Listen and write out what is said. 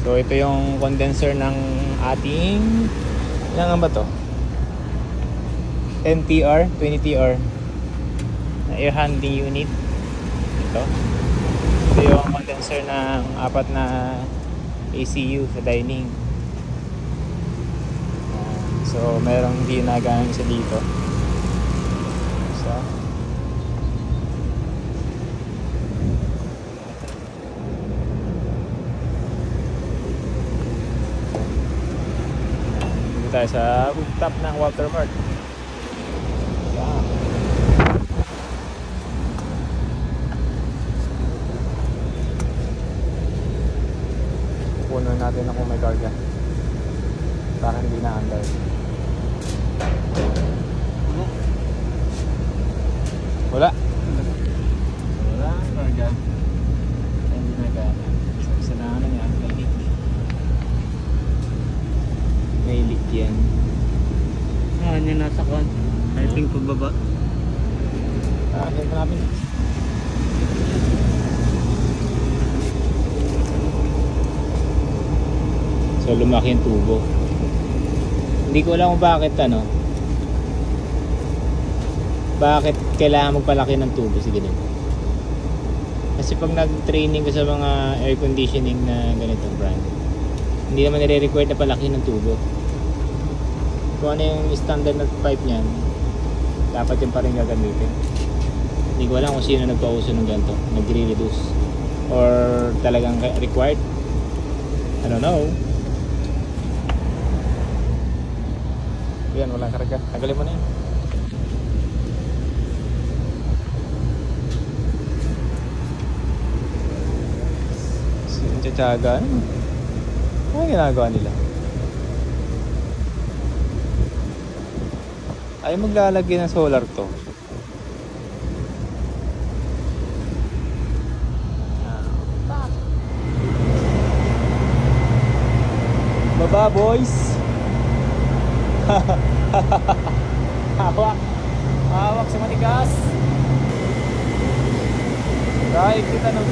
So ito yung condenser ng ating, ilan ba to? 10TR, 20TR na air handling unit. Ito yung condenser ng apat na ACU sa dining. So merong hindi nagamit isa dito. So dito tayo sa rooftop ng Walter Park. Puno natin na kung may karga para hindi na under. Wala ang karga, hindi na gana. Isa na ano niya, may leak yan. Ano yung nasa kan? Piping pababa. Ganito natin. So lumaki yung tubo. Hindi ko alam kung bakit kailangan magpalaki ng tubo. Sige din. Kasi pag nag-training ko sa mga air conditioning na ganitong brand, hindi naman nire-require na palaki ng tubo. Kung ano yung standard na pipe niyan, dapat yung pa rin gagamitin. Hindi ko alam kung sino nagpauso ng ganito, nagre-reduce or talagang required. I don't know. Yan, walang karga. Tagalin mo na yun. Sintsatsaga. Ano ginagawa nila? Ay maglalagay ng solar to. Baba boys. Hawak sa matigas. Right, kita nung